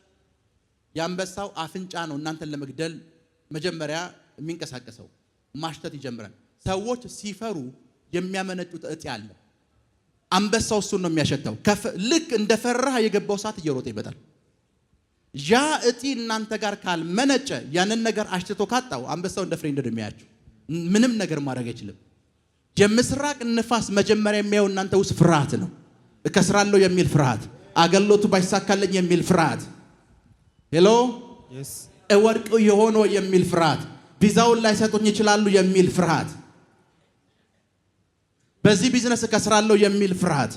የአንበሳው አፍንጫ ነው እናንተን ለመግደል መጀመሪያ የሚንቀሳቀሰው። ማሽተት ይጀምራል። ሰዎች ሲፈሩ የሚያመነጩት እጢ አለ። አንበሳው እሱን ነው የሚያሸተው። ልክ እንደፈራህ የገባው ሰዓት እየሮጠ ይመጣል። ያ እጢ እናንተ ጋር ካልመነጨ ያንን ነገር አሽትቶ ካጣው አንበሳው እንደ ፍሬ እንደሚያያችሁ ምንም ነገር ማድረግ አይችልም። የምስራቅ ንፋስ መጀመሪያ የሚያየው እናንተ ውስጥ ፍርሃት ነው። እከስራለሁ የሚል ፍርሃት፣ አገሎቱ ባይሳካልኝ የሚል ፍርሃት፣ ሄሎ እወድቅ የሆነ የሚል ፍርሃት፣ ቪዛውን ላይ ሰጡኝ ይችላሉ የሚል ፍርሃት፣ በዚህ ቢዝነስ እከስራለሁ የሚል ፍርሃት፣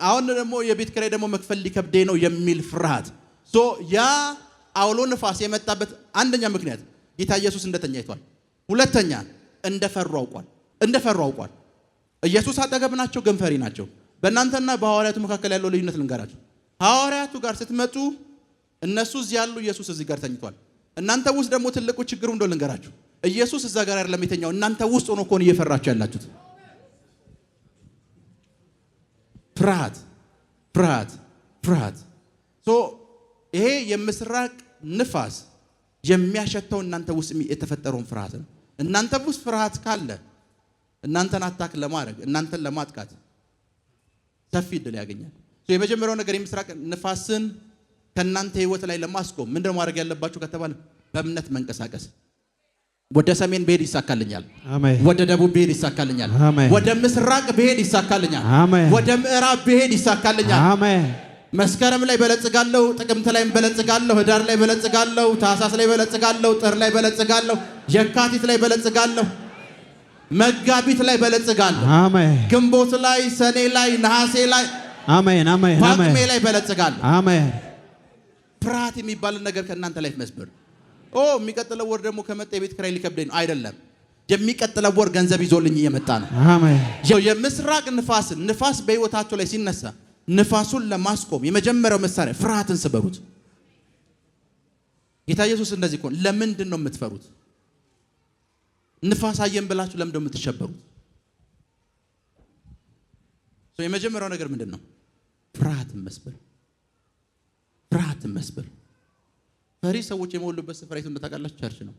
አሁን ደግሞ የቤት ኪራይ ደግሞ መክፈል ሊከብዴ ነው የሚል ፍርሃት። ያ አውሎ ንፋስ የመጣበት አንደኛ ምክንያት ጌታ ኢየሱስ እንደተኛ አይቷል። ሁለተኛ እንደፈሩ አውቋል። ኢየሱስ አጠገብ ናቸው፣ ግን ፈሪ ናቸው። በእናንተና በሐዋርያቱ መካከል ያለው ልዩነት ልንገራችሁ። ሐዋርያቱ ጋር ስትመጡ እነሱ እዚህ ያሉ፣ ኢየሱስ እዚህ ጋር ተኝቷል። እናንተ ውስጥ ደግሞ ትልቁ ችግሩ እንደው ልንገራችሁ፣ ኢየሱስ እዛ ጋር አይደለም የተኛው፣ እናንተ ውስጥ ሆኖ እኮ ነው እየፈራችሁ ያላችሁት። ፍርሃት። ይሄ የምስራቅ ንፋስ የሚያሸተው እናንተ ውስጥ የተፈጠረውን ፍርሃት ነው። እናንተ ውስጥ ፍርሃት ካለ እናንተን አታክ ለማድረግ እናንተን ለማጥቃት ሰፊ እድል ያገኛል። የመጀመሪያው ነገር የምስራቅ ንፋስን ከእናንተ ህይወት ላይ ለማስቆም ምንድነው ማድረግ ያለባችሁ ከተባለ በእምነት መንቀሳቀስ። ወደ ሰሜን ብሄድ ይሳካልኛል፣ ወደ ደቡብ ብሄድ ይሳካልኛል፣ ወደ ምስራቅ ብሄድ ይሳካልኛል፣ ወደ ምዕራብ ብሄድ ይሳካልኛል። መስከረም ላይ በለጽጋለሁ፣ ጥቅምት ላይ በለጽጋለሁ፣ ህዳር ላይ በለጽጋለሁ፣ ታህሳስ ላይ በለጽጋለሁ፣ ጥር ላይ በለጽጋለሁ፣ የካቲት ላይ በለጽጋለሁ፣ መጋቢት ላይ በለጽጋለሁ፣ ግንቦት ላይ፣ ሰኔ ላይ፣ ነሐሴ ላይ፣ ጳጉሜ ላይ በለጽጋለሁ። ፍርሃት የሚባልን ነገር ከእናንተ ላይ መስበር። የሚቀጥለው ወር ደግሞ ከመጣ የቤት ኪራይ ሊከብደኝ ነው አይደለም። የሚቀጥለው ወር ገንዘብ ይዞልኝ እየመጣ ነው። የምስራቅ ንፋስ በህይወታቸው ላይ ሲነሳ ንፋሱን ለማስቆም የመጀመሪያው መሳሪያ ፍርሃትን ስበሩት። ጌታ ኢየሱስ እንደዚህ እኮ ለምንድን ነው የምትፈሩት? ንፋስ አየን ብላችሁ ለምንድን ነው የምትሸበሩት? የመጀመሪያው ነገር ምንድን ነው? ፍርሃትን መስበር። ፈሪ ሰዎች የሞሉበት ስፍራ የት እንደታውቃላችሁ? ቸርች ነው።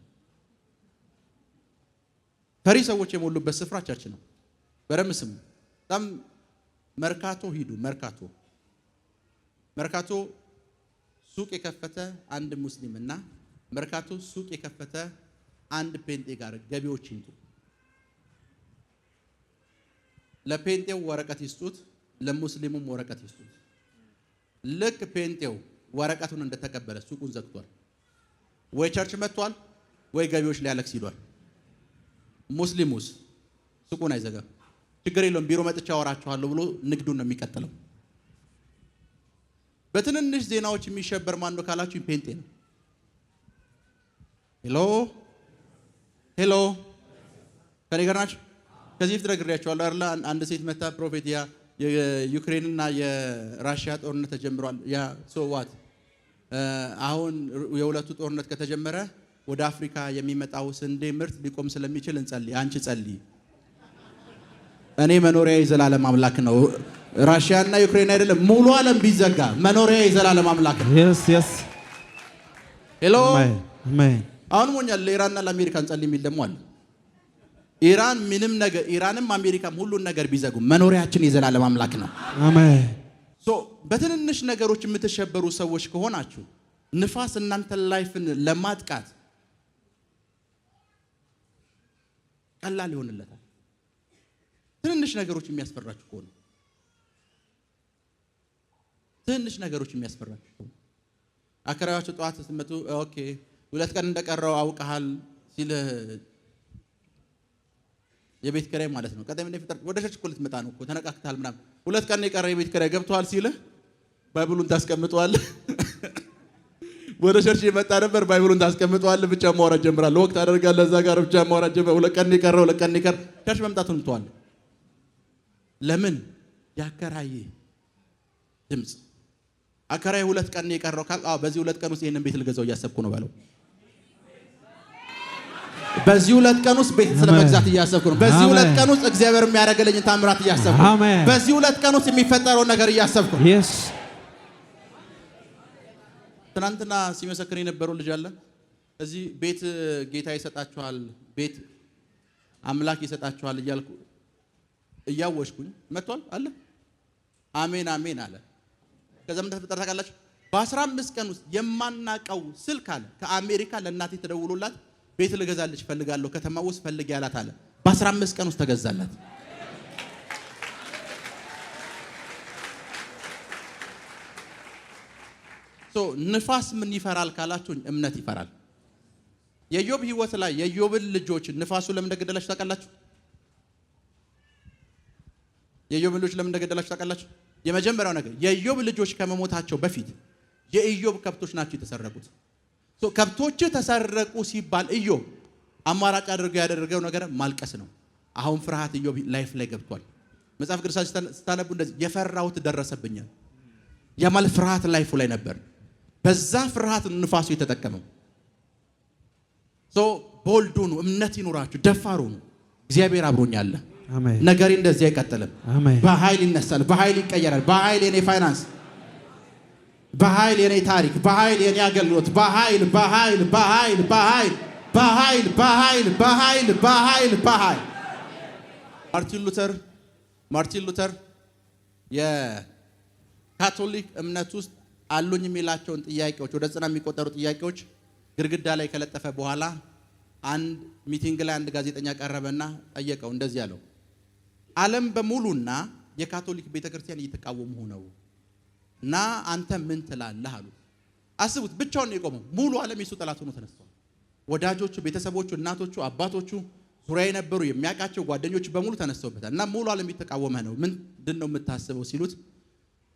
ፈሪ ሰዎች የሞሉበት ስፍራ ቸርች ነው። በደምብ ስሙ። በጣም መርካቶ ሂዱ። መርካቶ ሱቅ የከፈተ አንድ ሙስሊምና መርካቶ ሱቅ የከፈተ አንድ ፔንጤ ጋር ገቢዎች ይምጡ። ለፔንጤው ወረቀት ይስጡት፣ ለሙስሊሙም ወረቀት ይስጡት። ልክ ፔንጤው ወረቀቱን እንደተቀበለ ሱቁን ዘግቷል። ወይ ቸርች መጥቷል፣ ወይ ገቢዎች ሊያለቅስ ይሏል። ሙስሊሙስ ሱቁን አይዘጋም። ችግር የለውም ቢሮ መጥቻ አወራችኋለሁ ብሎ ንግዱን ነው የሚቀጥለው። በትንንሽ ዜናዎች የሚሸበር ማን ነው ካላችሁ ፔንጤ ነው። ሄሎ ከኔ ጋር ናችሁ? ከዚህ ፊት ነግሬያችኋለሁ አይደል? አንድ ሴት መታ ፕሮፌት ያ የዩክሬንና የራሽያ ጦርነት ተጀምሯል። ያ ሶዋት አሁን የሁለቱ ጦርነት ከተጀመረ ወደ አፍሪካ የሚመጣው ስንዴ ምርት ሊቆም ስለሚችል እንጸልይ። አንቺ ጸልይ። እኔ መኖሪያ የዘላለም አምላክ ነው። ራሽያና ዩክሬን አይደለም ሙሉ ዓለም ቢዘጋ መኖሪያ የዘላለም አምላክ ነው። yes yes ሄሎ አሜን። አሁን ሞኛል ለኢራንና ለአሜሪካ እንጸልይ የሚል ደግሞ አለ። ኢራን ምንም ነገር ኢራንም አሜሪካም ሁሉን ነገር ቢዘጉ መኖሪያችን የዘላለም አምላክ ነው። አሜን። በትንንሽ ነገሮች የምትሸበሩ ሰዎች ከሆናችሁ ንፋስ እናንተ ላይፍን ለማጥቃት ቀላል ይሆንለታል። ትንንሽ ነገሮች የሚያስፈራችሁ ከሆነ ትንንሽ ነገሮች የሚያስፈራችሁ ከሆነ አከራያችሁ ጠዋት ስትመጡ ኦኬ 2 ቀን እንደቀረው አውቀሃል ሲል የቤት ኪራይ ማለት ነው። ቀደም እንደፈጠር ወደ ቸርች እኮ ልትመጣ ነው እኮ ተነቃቅታል ምናምን 2 ቀን የቀረ የቤት ኪራይ ገብቷል ሲል ባይብሉን ታስቀምጠዋለህ። ወደ ቸርች የመጣ ነበር ባይብሉን ታስቀምጠዋለህ። ብቻ ማውራት ጀምራለህ። ወቅት አደርጋለህ እዛ ጋር ብቻ ማውራት ጀምራለህ። 2 ቀን የቀረው 2 ቀን የቀረ ቸርች መምጣቱን ተዋል። ለምን ያከራይ ድምጽ አከራይ 2 ቀን የቀረው ካል በዚህ 2 ቀን ውስጥ ይሄንን ቤት ልገዛው እያሰብኩ ነው ባለው በዚህ 2 ቀን ውስጥ ቤት ስለመግዛት እያሰብኩ ነው። በዚህ 2 ቀን ውስጥ እግዚአብሔር የሚያደርግልኝ ታምራት እያሰብኩ ነው። በዚህ 2 ቀን ውስጥ የሚፈጠረው ነገር እያሰብኩ ነው። yes ትናንትና ሲመሰክር የነበረው ልጅ አለ እዚህ ቤት ጌታ ይሰጣችኋል፣ ቤት አምላክ ይሰጣችኋል እያልኩ እያወሽኩኝ መጥቷል አለ። አሜን አሜን አለ። ከዛ ምን ተፈጠረ ታውቃላችሁ? በ15 ቀን ውስጥ የማናቀው ስልክ አለ ከአሜሪካ ለእናቴ ተደውሎላት ቤት ልገዛልሽ ፈልጋለሁ ከተማ ውስጥ ፈልግ ያላት አለ። በ15 ቀን ውስጥ ተገዛላት። ንፋስ ምን ይፈራል ካላችሁኝ እምነት ይፈራል። የኢዮብ ህይወት ላይ የኢዮብን ልጆች ንፋሱ ለምን እንደገደላችሁ ታውቃላችሁ? የኢዮብን ልጆች ለምን እንደገደላችሁ ታውቃላችሁ? የመጀመሪያው ነገር የኢዮብ ልጆች ከመሞታቸው በፊት የኢዮብ ከብቶች ናቸው የተሰረቁት። ከብቶች ተሰረቁ ሲባል ኢዮብ አማራጭ አድርገው ያደረገው ነገር ማልቀስ ነው። አሁን ፍርሃት ኢዮብ ላይፍ ላይ ገብቷል። መጽሐፍ ቅዱሳችን ስታነቡ እንደዚህ የፈራሁት ደረሰብኛል። ያማል ፍርሃት ላይፉ ላይ ነበር። በዛ ፍርሃት ንፋሱ የተጠቀመው። ቦልድ ሁኑ፣ እምነት ይኑራችሁ፣ ደፋር ሁኑ። እግዚአብሔር አብሮኛል። አሜን። ነገሬ እንደዚህ አይቀጥልም። አሜን። በኃይል ይነሳል፣ በኃይል ይቀየራል። በኃይል የኔ ፋይናንስ፣ በኃይል የኔ ታሪክ፣ በኃይል የኔ አገልግሎት፣ በኃይል በኃይል በኃይል በኃይል በኃይል በኃይል በኃይል በኃይል በኃይል ማርቲን ሉተር የካቶሊክ እምነት ውስጥ አሉኝ የሚላቸውን ጥያቄዎች ወደ 90 የሚቆጠሩ ጥያቄዎች ግድግዳ ላይ ከለጠፈ በኋላ አንድ ሚቲንግ ላይ አንድ ጋዜጠኛ ቀረበና ጠየቀው። እንደዚህ ያለው ዓለም በሙሉና የካቶሊክ ቤተክርስቲያን እየተቃወሙ ነው እና አንተ ምን ትላለህ አሉ። አስቡት፣ ብቻውን የቆመው ሙሉ ዓለም የሱ ጠላት ሆኖ ተነስቷል። ወዳጆቹ፣ ቤተሰቦቹ፣ እናቶቹ፣ አባቶቹ፣ ዙሪያ የነበሩ የሚያውቃቸው ጓደኞቹ በሙሉ ተነስተውበታል እና ሙሉ ዓለም እየተቃወመ ነው። ምንድን ነው የምታስበው ሲሉት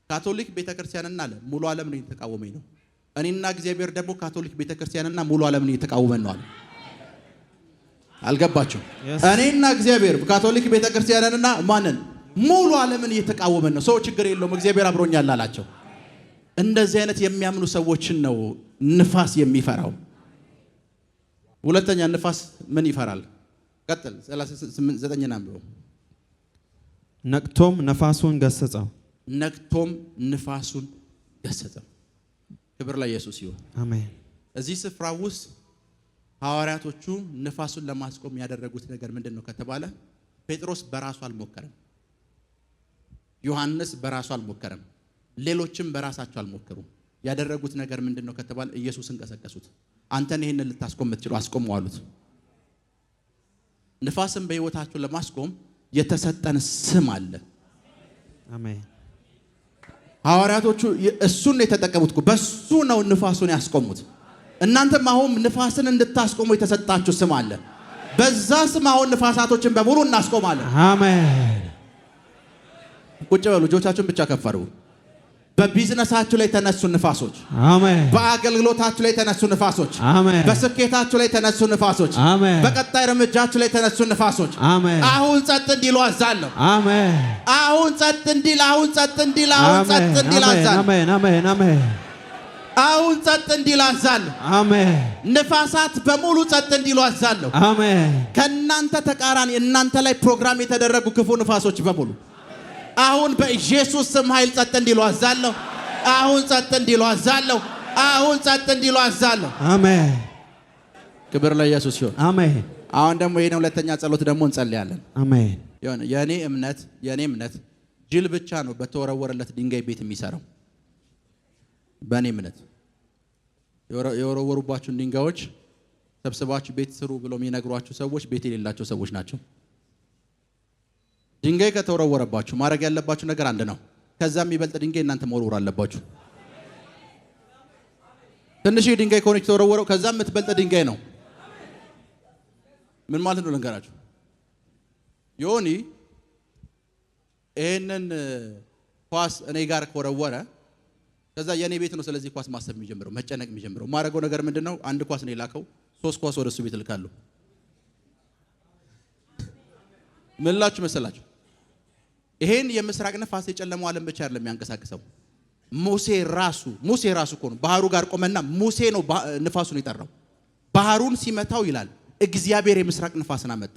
ካቶሊክ ቤተክርስቲያንና አለ ሙሉ ዓለም ነው እየተቃወመኝ ነው። እኔና እግዚአብሔር ደግሞ ካቶሊክ ቤተክርስቲያንና ሙሉ ዓለም ነው እየተቃወመን ነው አለ። አልገባቸው? እኔና እግዚአብሔር ካቶሊክ ቤተክርስቲያንና ማንን ሙሉ ዓለምን እየተቃወመን ነው። ሰው ችግር የለውም እግዚአብሔር አብሮኛል አላቸው። እንደዚህ አይነት የሚያምኑ ሰዎችን ነው ንፋስ የሚፈራው። ሁለተኛ ንፋስ ምን ይፈራል? ቀጥል 38:9 አንብበው። ነቅቶም ነፋሱን ገሰጸው። ነቅቶም ንፋሱን ገሰጸው። ክብር ለኢየሱስ ይሁን። አሜን። እዚህ ስፍራ ውስጥ ሐዋርያቶቹ ንፋሱን ለማስቆም ያደረጉት ነገር ምንድን ነው ከተባለ ጴጥሮስ በራሱ አልሞከረም። ዮሐንስ በራሱ አልሞከረም። ሌሎችም በራሳቸው አልሞከሩም። ያደረጉት ነገር ምንድን ነው ከተባለ ኢየሱስን ቀሰቀሱት። አንተን ይሄንን ልታስቆም የምትችለው አስቆመው አሉት። ንፋስን በህይወታችሁ ለማስቆም የተሰጠን ስም አለ። አሜን። ሐዋርያቶቹ እሱን የተጠቀሙት በሱ ነው ንፋሱን ያስቆሙት። እናንተም አሁን ንፋስን እንድታስቆሙ የተሰጣችሁ ስም አለ። በዛ ስም አሁን ንፋሳቶችን በሙሉ እናስቆማለን። አሜን። ቁጭ በሉ፣ ልጆቻችሁን ብቻ ከፍ አድርጉ። በቢዝነሳችሁ ላይ ተነሱ ንፋሶች። አሜን። በአገልግሎታችሁ ላይ ተነሱ ንፋሶች። አሜን። በስኬታችሁ ላይ ተነሱ ንፋሶች። አሜን። በቀጣይ እርምጃችሁ ላይ ተነሱ ንፋሶች። አሜን። አሁን ጸጥ እንዲሉ አዛለሁ። አሜን። አሁን ጸጥ እንዲል፣ አሁን ጸጥ እንዲል፣ አሁን ጸጥ እንዲል አዛለሁ። አሜን። አሜን። አሜን። አሁን ጸጥ እንዲል አዛለሁ። አሜን። ንፋሳት በሙሉ ጸጥ እንዲሉ አዛለሁ። አሜን። ከናንተ ተቃራኒ እናንተ ላይ ፕሮግራም የተደረጉ ክፉ ንፋሶች በሙሉ አሁን በኢየሱስ ስም ኃይል ጸጥ እንዲሉ አዛለሁ። አሁን ጸጥ እንዲሉ አዛለሁ። አሁን ጸጥ እንዲሉ አዛለሁ። አሜን። ክብር ለኢየሱስ ይሁን። አሜን። አሁን ደግሞ ይሄን ሁለተኛ ጸሎት ደግሞ እንጸልያለን። አሜን። የኔ እምነት ጅል ብቻ ነው በተወረወረለት ድንጋይ ቤት የሚሰራው። በእኔ እምነት የወረወሩባችሁን ድንጋዮች ሰብስባችሁ ቤት ስሩ ብለው የሚነግሯችሁ ሰዎች ቤት የሌላቸው ሰዎች ናቸው። ድንጋይ ከተወረወረባችሁ ማድረግ ያለባችሁ ነገር አንድ ነው። ከዛ የሚበልጥ ድንጋይ እናንተ መወርወር አለባችሁ። ትንሽ ድንጋይ ከሆነች ተወረወረው ከዛ የምትበልጥ ድንጋይ ነው። ምን ማለት ነው ልንገራችሁ። ዮኒ ይሄንን ኳስ እኔ ጋር ከወረወረ ከዛ የኔ ቤት ነው። ስለዚህ ኳስ ማሰብ የሚጀምረው መጨነቅ የሚጀምረው ማድረገው ነገር ምንድነው? አንድ ኳስ ነው የላከው፣ 3 ኳስ ወደሱ ቤት ልካለሁ። ምን ላችሁ መሰላችሁ? ይሄን የምስራቅ ነፋስ የጨለማው ዓለም ብቻ አይደለም የሚያንቀሳቅሰው። ሙሴ ራሱ እኮ ነው ባህሩ ጋር ቆመና ሙሴ ነው ንፋሱን የጠራው። ባህሩን ሲመታው ይላል እግዚአብሔር የምስራቅ ንፋስን አመጣ።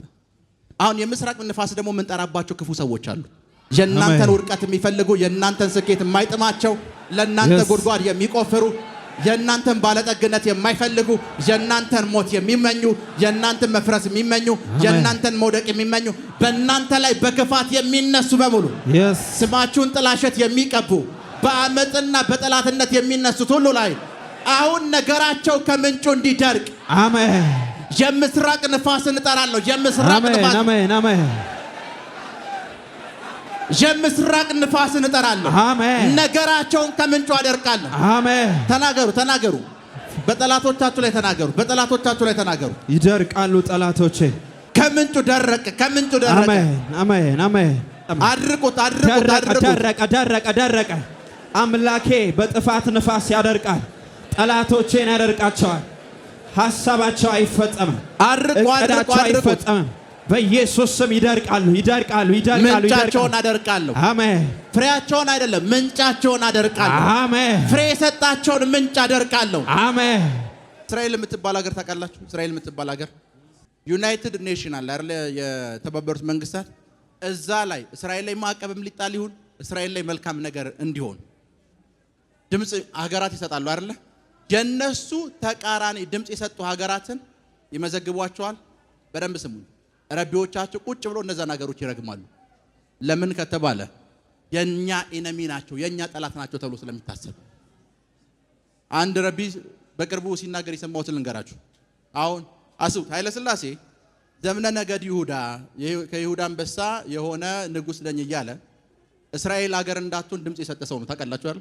አሁን የምስራቅ ንፋስ ደግሞ ምን ጠራባቸው ክፉ ሰዎች አሉ። የናንተን ውድቀት የሚፈልጉ፣ የናንተን ስኬት የማይጥማቸው፣ ለናንተ ጉድጓድ የሚቆፍሩ፣ የናንተን ባለጠግነት የማይፈልጉ፣ የናንተን ሞት የሚመኙ፣ የናንተን መፍረስ የሚመኙ፣ የናንተን መውደቅ የሚመኙ፣ በእናንተ ላይ በክፋት የሚነሱ በሙሉ ስማችሁን ጥላሸት የሚቀቡ፣ በአመጽና በጠላትነት የሚነሱት ሁሉ ላይ አሁን ነገራቸው ከምንጩ እንዲደርቅ አሜን። የምስራቅ ንፋስን እጠራለሁ። የምስራቅ ንፋስን እጠራለሁ። ነገራቸውን ከምንጩ አደርቃለሁ። አሜን። ተናገሩ። በጠላቶቻችሁ ላይ ተናገሩ። ይደርቃሉ ጠላቶቼ። ከምንጩ ደረቀ። አሜን። አድርቁት። ደረቀ። አምላኬ በጥፋት ንፋስ ያደርቃል። ጠላቶቼን ያደርቃቸዋል። ሐሳባቸው አይፈጸምም። አይፈጸምም። በኢየሱስ ስም ይደርቃሉ። ምንጫቸውን አደርቃለሁ። አሜን። ፍሬያቸውን አይደለም ምንጫቸውን አደርቃለሁ። አሜን። ፍሬ የሰጣቸውን ምንጭ አደርቃለሁ። አሜን። እስራኤል የምትባል ሀገር ታውቃላችሁ? እስራኤል የምትባል ሀገር ዩናይትድ ኔሽን አለ አይደል? የተባበሩት መንግስታት እዛ ላይ እስራኤል ላይ ማዕቀብም ሊጣል ይሁን እስራኤል ላይ መልካም ነገር እንዲሆን ድምጽ ሀገራት ይሰጣሉ አይደል? የነሱ ተቃራኒ ድምጽ የሰጡ ሀገራትን ይመዘግቧቸዋል። በደንብ ስሙ። ረቢዎቻቸው ቁጭ ብለው እነዛን ሀገሮች ይረግማሉ። ለምን ከተባለ የኛ ኢነሚ ናቸው፣ የኛ ጠላት ናቸው ተብሎ ስለሚታሰብ። አንድ ረቢ በቅርቡ ሲናገር የሰማሁት ልንገራችሁ። አሁን አስቡት፣ ኃይለ ሥላሴ ዘመነ ነገድ ይሁዳ ከይሁዳ አንበሳ የሆነ ንጉስ ነኝ እያለ እስራኤል ሀገር እንዳትሆን ድምጽ የሰጠ ሰው ነው። ታውቃላችሁ አይደል?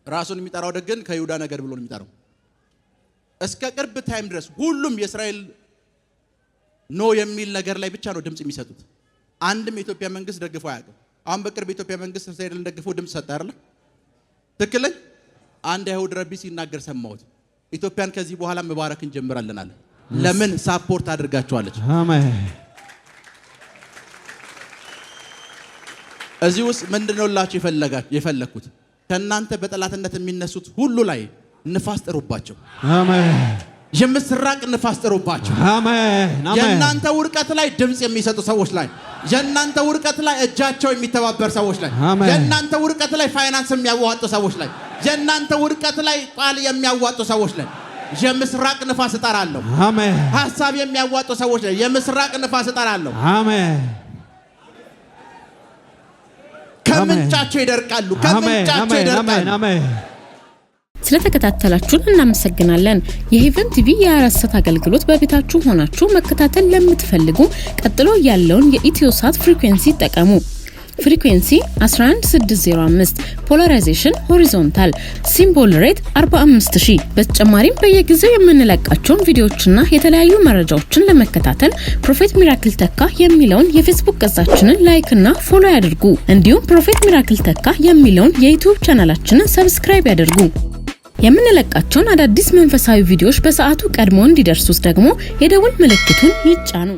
ራሱን የሚጠራው ደግን ከይሁዳ ነገድ ብሎ ነው የሚጠራው። እስከ ቅርብ ታይም ድረስ ሁሉም የእስራኤል ኖ የሚል ነገር ላይ ብቻ ነው ድምጽ የሚሰጡት። አንድም የኢትዮጵያ መንግስት ደግፎ አያውቅም። አሁን በቅርብ የኢትዮጵያ መንግስት እስራኤልን ደግፎ ድምጽ ሰጠ አይደል? ትክክለኛ አንድ አይሁድ ረቢ ሲናገር ሰማሁት። ኢትዮጵያን ከዚህ በኋላ መባረክ እንጀምራለን አለ። ለምን? ሳፖርት አድርጋቸዋለች። አሜን። እዚህ ውስጥ ምንድነውላችሁ የፈለኩት ከናንተ በጠላትነት የሚነሱት ሁሉ ላይ ንፋስ ጥሩባቸው። አሜን። የምስራቅ ንፋስ ጥሩባቸው። አሜን። የናንተ ውድቀት ላይ ድምጽ የሚሰጡ ሰዎች ላይ፣ የናንተ ውድቀት ላይ እጃቸው የሚተባበር ሰዎች ላይ፣ የናንተ ውድቀት ላይ ፋይናንስ የሚያዋጡ ሰዎች ላይ፣ የናንተ ውድቀት ላይ ቃል የሚያዋጡ ሰዎች ላይ የምስራቅ ንፋስ እጠራለሁ። አሜን። ሐሳብ የሚያዋጡ ሰዎች ላይ የምስራቅ ንፋስ እጠራለሁ። አሜን። ከምንጫቸው ይደርቃሉ። አሜን። ስለተከታተላችሁን እናመሰግናለን። የሄቨን ቲቪ የ24 አገልግሎት በቤታችሁ ሆናችሁ መከታተል ለምትፈልጉ ቀጥሎ ያለውን የኢትዮሳት ፍሪኩዌንሲ ተጠቀሙ። ፍሪኩዌንሲ 11605፣ ፖላራይዜሽን ሆሪዞንታል፣ ሲምቦል ሬት 45000። በተጨማሪም በየጊዜው የምንለቃቸውን ቪዲዮዎችና የተለያዩ መረጃዎችን ለመከታተል ፕሮፌት ሚራክል ተካ የሚለውን የፌስቡክ ገጻችንን ላይክ እና ፎሎ ያድርጉ። እንዲሁም ፕሮፌት ሚራክል ተካ የሚለውን የዩቲዩብ ቻናላችንን ሰብስክራይብ ያድርጉ። የምንለቃቸውን አዳዲስ መንፈሳዊ ቪዲዮዎች በሰዓቱ ቀድሞ እንዲደርሱት ደግሞ የደወል ምልክቱን ይጫኑ።